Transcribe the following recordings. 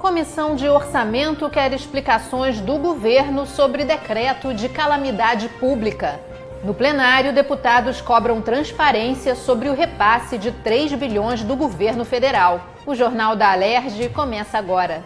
Comissão de Orçamento quer explicações do governo sobre decreto de calamidade pública. No plenário, deputados cobram transparência sobre o repasse de 3 bilhões do governo federal. O Jornal da Alerj começa agora.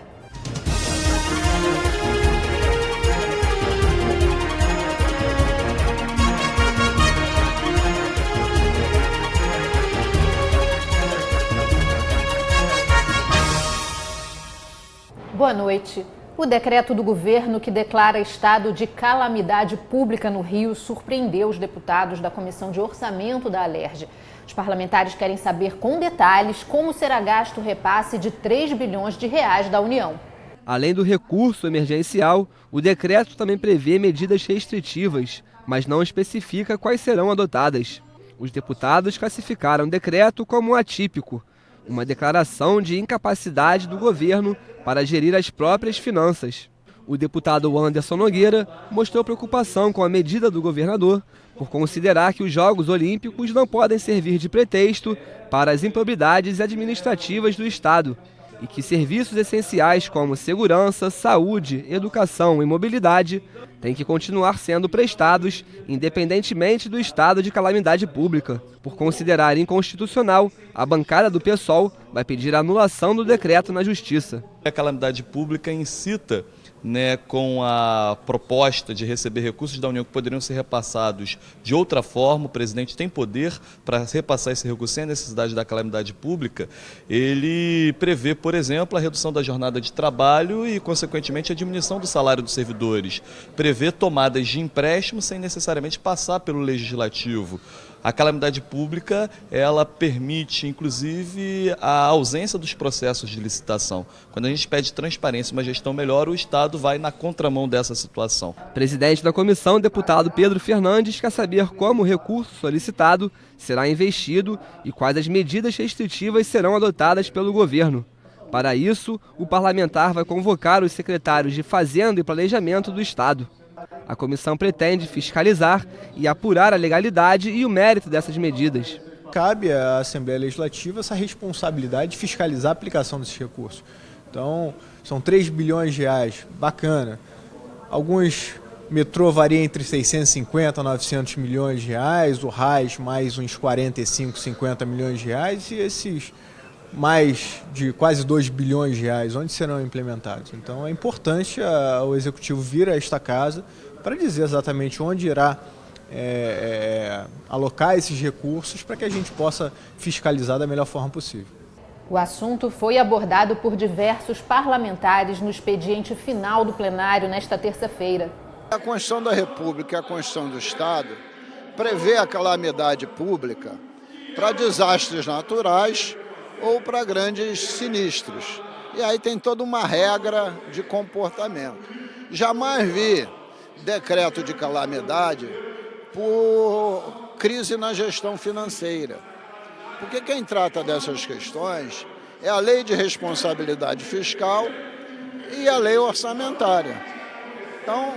Boa noite. O decreto do governo que declara estado de calamidade pública no Rio surpreendeu os deputados da Comissão de Orçamento da Alerj. Os parlamentares querem saber com detalhes como será gasto o repasse de 3 bilhões de reais da União. Além do recurso emergencial, o decreto também prevê medidas restritivas, mas não especifica quais serão adotadas. Os deputados classificaram o decreto como atípico, uma declaração de incapacidade do governo para gerir as próprias finanças. O deputado Anderson Nogueira mostrou preocupação com a medida do governador por considerar que os Jogos Olímpicos não podem servir de pretexto para as improbidades administrativas do Estado e que serviços essenciais como segurança, saúde, educação e mobilidade têm que continuar sendo prestados independentemente do estado de calamidade pública. Por considerar inconstitucional, a bancada do PSOL vai pedir a anulação do decreto na Justiça. A calamidade pública incita, com a proposta de receber recursos da União que poderiam ser repassados de outra forma. O presidente tem poder para repassar esse recurso sem a necessidade da calamidade pública. Ele prevê, por exemplo, a redução da jornada de trabalho e, consequentemente, a diminuição do salário dos servidores. Prevê tomadas de empréstimo sem necessariamente passar pelo legislativo. A calamidade pública, ela permite, inclusive, a ausência dos processos de licitação. Quando a gente pede transparência e uma gestão melhor, o Estado vai na contramão dessa situação. Presidente da comissão, deputado Pedro Fernandes, quer saber como o recurso solicitado será investido e quais as medidas restritivas serão adotadas pelo governo. Para isso, o parlamentar vai convocar os secretários de Fazenda e Planejamento do Estado. A comissão pretende fiscalizar e apurar a legalidade e o mérito dessas medidas. Cabe à Assembleia Legislativa essa responsabilidade de fiscalizar a aplicação desses recursos. Então, são 3 bilhões de reais, bacana. Alguns metrô varia entre 650 a 900 milhões de reais, o RAS mais uns 45, 50 milhões de reais e esses mais de quase 2 bilhões de reais, onde serão implementados. Então é importante o Executivo vir a esta casa para dizer exatamente onde irá alocar esses recursos para que a gente possa fiscalizar da melhor forma possível. O assunto foi abordado por diversos parlamentares no expediente final do plenário nesta terça-feira. A Constituição da República e a Constituição do Estado prevê a calamidade pública para desastres naturais ou para grandes sinistros. E aí tem toda uma regra de comportamento. Jamais vi decreto de calamidade por crise na gestão financeira. Porque quem trata dessas questões é a lei de responsabilidade fiscal e a lei orçamentária. Então,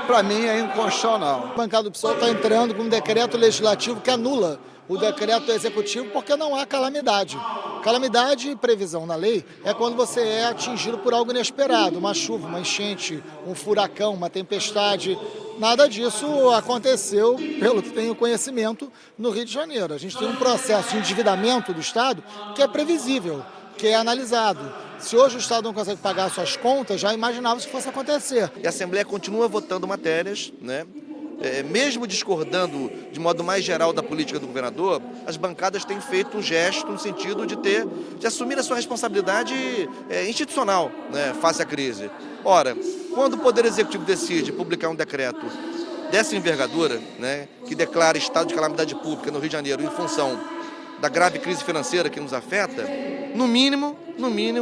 para mim é inconstitucional. A bancada do PSOL está entrando com um decreto legislativo que anula o decreto executivo porque não há calamidade. Calamidade e previsão na lei é quando você é atingido por algo inesperado, uma chuva, uma enchente, um furacão, uma tempestade. Nada disso aconteceu, pelo que tenho conhecimento, no Rio de Janeiro. A gente tem um processo de endividamento do Estado que é previsível, que é analisado. Se hoje o Estado não consegue pagar suas contas, já imaginava-se que fosse acontecer. E a Assembleia continua votando matérias, mesmo discordando de modo mais geral da política do governador, as bancadas têm feito um gesto no sentido de assumir a sua responsabilidade institucional, face à crise. Ora, quando o Poder Executivo decide publicar um decreto dessa envergadura, que declara estado de calamidade pública no Rio de Janeiro em função da grave crise financeira que nos afeta, no mínimo,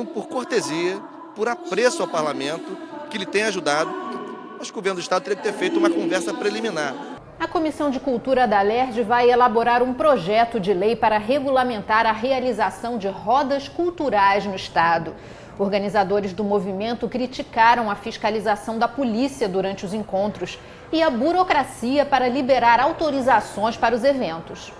por cortesia, por apreço ao parlamento, que lhe tem ajudado, acho que o governo do Estado teria que ter feito uma conversa preliminar. A Comissão de Cultura da Alerj vai elaborar um projeto de lei para regulamentar a realização de rodas culturais no Estado. Organizadores do movimento criticaram a fiscalização da polícia durante os encontros e a burocracia para liberar autorizações para os eventos.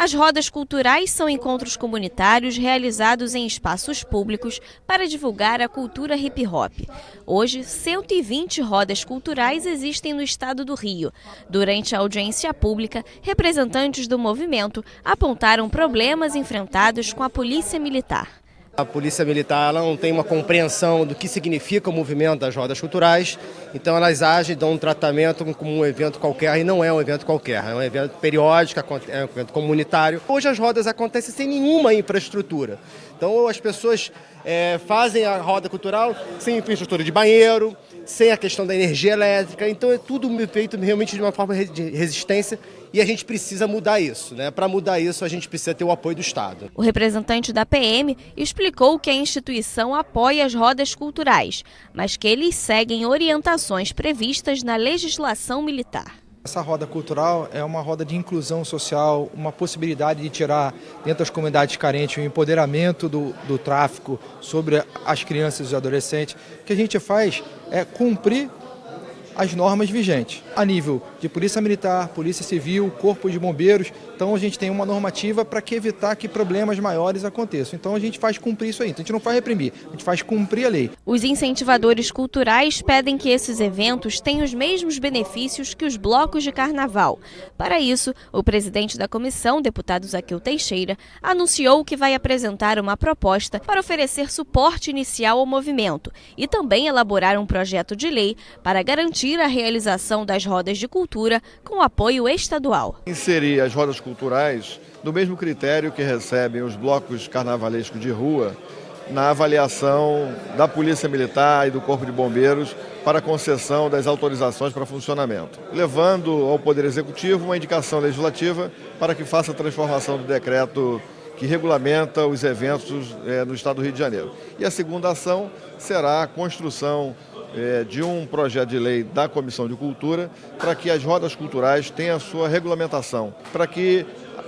As rodas culturais são encontros comunitários realizados em espaços públicos para divulgar a cultura hip-hop. Hoje, 120 rodas culturais existem no estado do Rio. Durante a audiência pública, representantes do movimento apontaram problemas enfrentados com a Polícia Militar. A Polícia Militar ela não tem uma compreensão do que significa o movimento das rodas culturais, então elas agem, dão um tratamento como um evento qualquer, e não é um evento qualquer, é um evento periódico, é um evento comunitário. Hoje as rodas acontecem sem nenhuma infraestrutura, então as pessoas fazem a roda cultural sem infraestrutura de banheiro, sem a questão da energia elétrica, então é tudo feito realmente de uma forma de resistência. E a gente precisa mudar isso, né? Para mudar isso, a gente precisa ter o apoio do Estado. O representante da PM explicou que a instituição apoia as rodas culturais, mas que eles seguem orientações previstas na legislação militar. Essa roda cultural é uma roda de inclusão social, uma possibilidade de tirar dentro das comunidades carentes o empoderamento do tráfico sobre as crianças e os adolescentes. O que a gente faz é cumprir as normas vigentes, a nível de Polícia Militar, Polícia Civil, Corpo de Bombeiros. Então a gente tem uma normativa para evitar que problemas maiores aconteçam. Então a gente faz cumprir isso aí. Então a gente não faz reprimir, a gente faz cumprir a lei. Os incentivadores culturais pedem que esses eventos tenham os mesmos benefícios que os blocos de carnaval. Para isso, o presidente da comissão, deputado Zaqueu Teixeira, anunciou que vai apresentar uma proposta para oferecer suporte inicial ao movimento e também elaborar um projeto de lei para garantir a realização das rodas de cultura com apoio estadual. Inserir as rodas culturais do mesmo critério que recebem os blocos carnavalescos de rua na avaliação da Polícia Militar e do Corpo de Bombeiros para a concessão das autorizações para funcionamento, levando ao Poder Executivo uma indicação legislativa para que faça a transformação do decreto que regulamenta os eventos no Estado do Rio de Janeiro. E a segunda ação será a construção de um projeto de lei da Comissão de Cultura para que as rodas culturais tenham a sua regulamentação, para que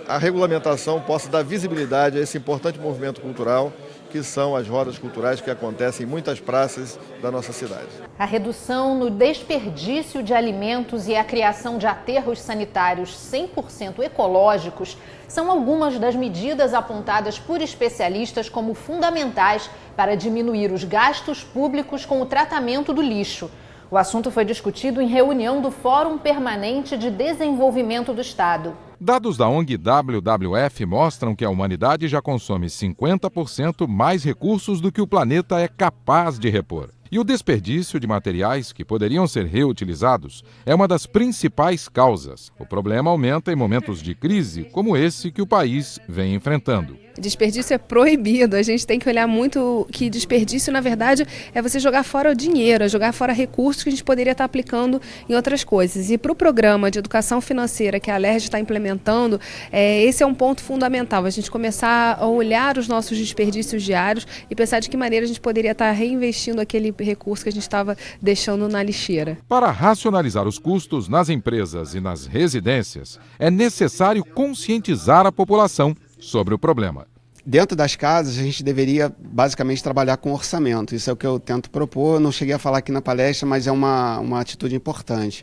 a regulamentação possa dar visibilidade a esse importante movimento cultural que são as rodas culturais que acontecem em muitas praças da nossa cidade. A redução no desperdício de alimentos e a criação de aterros sanitários 100% ecológicos são algumas das medidas apontadas por especialistas como fundamentais para diminuir os gastos públicos com o tratamento do lixo. O assunto foi discutido em reunião do Fórum Permanente de Desenvolvimento do Estado. Dados da ONG WWF mostram que a humanidade já consome 50% mais recursos do que o planeta é capaz de repor. E o desperdício de materiais que poderiam ser reutilizados é uma das principais causas. O problema aumenta em momentos de crise como esse que o país vem enfrentando. Desperdício é proibido, a gente tem que olhar muito que desperdício, na verdade, é você jogar fora o dinheiro, é jogar fora recursos que a gente poderia estar aplicando em outras coisas. E para o programa de educação financeira que a Alerj está implementando, esse é um ponto fundamental, a gente começar a olhar os nossos desperdícios diários e pensar de que maneira a gente poderia estar reinvestindo aquele recurso que a gente estava deixando na lixeira. Para racionalizar os custos nas empresas e nas residências, é necessário conscientizar a população sobre o problema. Dentro das casas, a gente deveria basicamente trabalhar com orçamento. Isso é o que eu tento propor. Não cheguei a falar aqui na palestra, mas é uma atitude importante.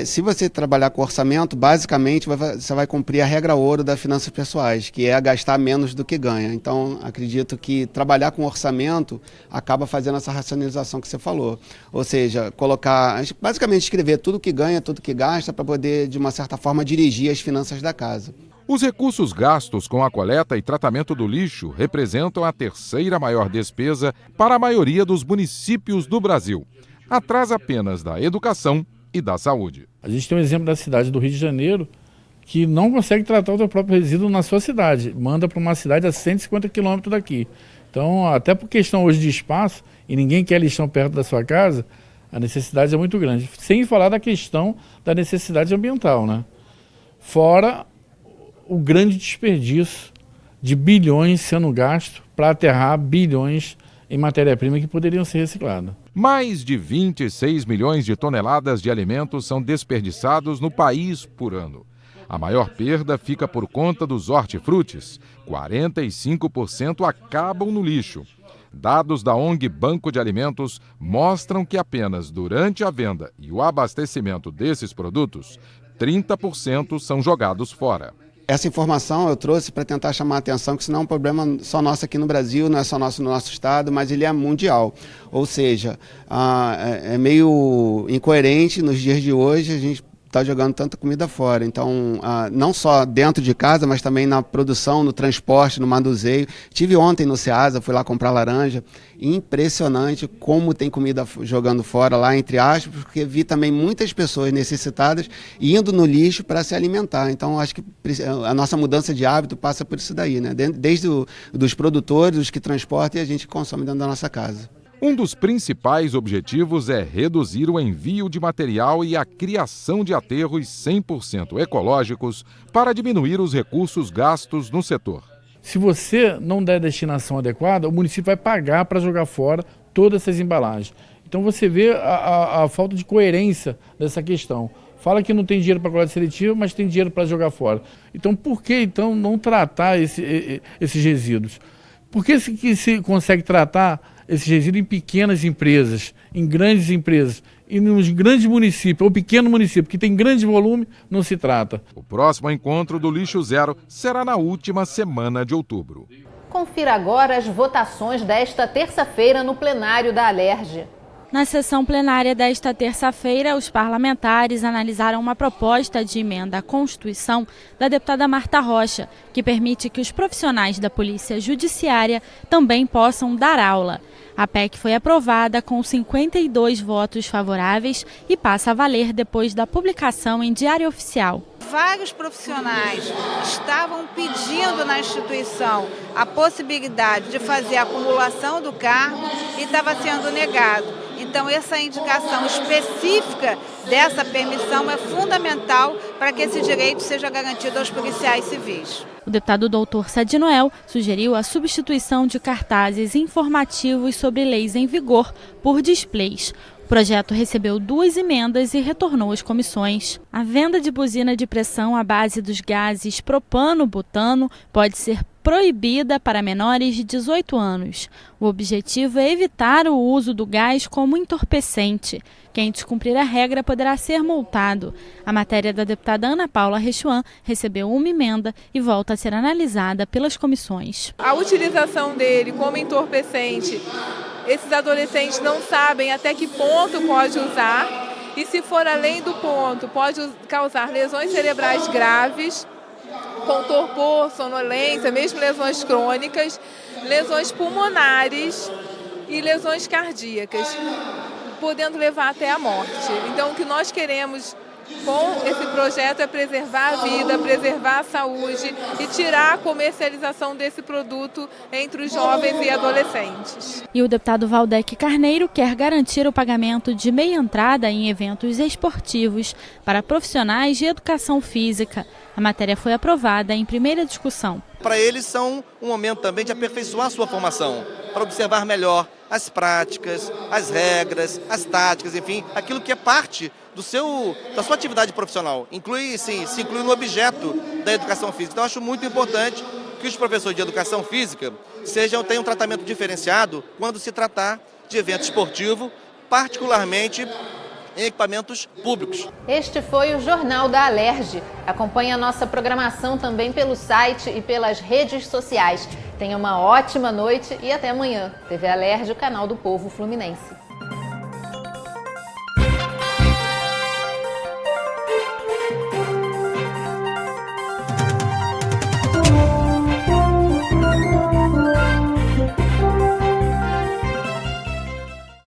Se você trabalhar com orçamento, basicamente você vai cumprir a regra ouro das finanças pessoais, que é gastar menos do que ganha. Então, acredito que trabalhar com orçamento acaba fazendo essa racionalização que você falou. Ou seja, basicamente escrever tudo que ganha, tudo que gasta, para poder, de uma certa forma, dirigir as finanças da casa. Os recursos gastos com a coleta e tratamento do lixo representam a terceira maior despesa para a maioria dos municípios do Brasil, atrás apenas da educação e da saúde. A gente tem um exemplo da cidade do Rio de Janeiro que não consegue tratar o seu próprio resíduo na sua cidade, manda para uma cidade a 150 quilômetros daqui. Então, até por questão hoje de espaço, e ninguém quer lixão perto da sua casa, a necessidade é muito grande. Sem falar da questão da necessidade ambiental, né? Fora o grande desperdício de bilhões sendo gasto para aterrar bilhões em matéria-prima que poderiam ser recicladas. Mais de 26 milhões de toneladas de alimentos são desperdiçados no país por ano. A maior perda fica por conta dos hortifrutis. 45% acabam no lixo. Dados da ONG Banco de Alimentos mostram que apenas durante a venda e o abastecimento desses produtos, 30% são jogados fora. Essa informação eu trouxe para tentar chamar a atenção que isso não é um problema só nosso aqui no Brasil, não é só nosso no nosso estado, mas ele é mundial. Ou seja, é meio incoerente nos dias de hoje a gente está jogando tanta comida fora. Então, não só dentro de casa, mas também na produção, no transporte, no manuseio. Tive ontem no Ceasa, fui lá comprar laranja. Impressionante como tem comida jogando fora lá, entre aspas, porque vi também muitas pessoas necessitadas indo no lixo para se alimentar. Então, acho que a nossa mudança de hábito passa por isso daí, né? Desde dos produtores, os que transportam e a gente consome dentro da nossa casa. Um dos principais objetivos é reduzir o envio de material e a criação de aterros 100% ecológicos para diminuir os recursos gastos no setor. Se você não der destinação adequada, o município vai pagar para jogar fora todas essas embalagens. Então você vê a falta de coerência dessa questão. Fala que não tem dinheiro para coleta seletiva, mas tem dinheiro para jogar fora. Então por que então não tratar esses resíduos? Por que se consegue tratar esses resíduos em pequenas empresas, em grandes empresas, e nos grandes municípios, ou pequeno município, que tem grande volume, não se trata? O próximo encontro do Lixo Zero será na última semana de outubro. Confira agora as votações desta terça-feira no plenário da Alerj. Na sessão plenária desta terça-feira, os parlamentares analisaram uma proposta de emenda à Constituição da deputada Marta Rocha, que permite que os profissionais da Polícia Judiciária também possam dar aula. A PEC foi aprovada com 52 votos favoráveis e passa a valer depois da publicação em Diário Oficial. Vários profissionais estavam pedindo na instituição a possibilidade de fazer a acumulação do cargo e estava sendo negado. Então, essa indicação específica dessa permissão é fundamental para que esse direito seja garantido aos policiais civis. O deputado doutor Sadi Noel sugeriu a substituição de cartazes informativos sobre leis em vigor por displays. O projeto recebeu 2 emendas e retornou às comissões. A venda de buzina de pressão à base dos gases propano-butano pode ser proibida para menores de 18 anos. O objetivo é evitar o uso do gás como entorpecente. Quem descumprir a regra poderá ser multado. A matéria da deputada Ana Paula Rechuan recebeu uma emenda e volta a ser analisada pelas comissões. A utilização dele como entorpecente, esses adolescentes não sabem até que ponto pode usar e, se for além do ponto, pode causar lesões cerebrais graves, com torpor, sonolência, mesmo lesões crônicas, lesões pulmonares e lesões cardíacas, podendo levar até a morte. Então, o que nós queremos com esse projeto é preservar a vida, preservar a saúde e tirar a comercialização desse produto entre os jovens e adolescentes. E o deputado Valdec Carneiro quer garantir o pagamento de meia entrada em eventos esportivos para profissionais de educação física. A matéria foi aprovada em primeira discussão. Para eles são um momento também de aperfeiçoar a sua formação, para observar melhor as práticas, as regras, as táticas, enfim, aquilo que é parte da sua atividade profissional. Se inclui no objeto da educação física. Então, eu acho muito importante que os professores de educação física tenham um tratamento diferenciado quando se tratar de evento esportivo, particularmente em equipamentos públicos. Este foi o Jornal da Alerj. Acompanhe a nossa programação também pelo site e pelas redes sociais. Tenha uma ótima noite e até amanhã. TV Alerj, o canal do povo fluminense.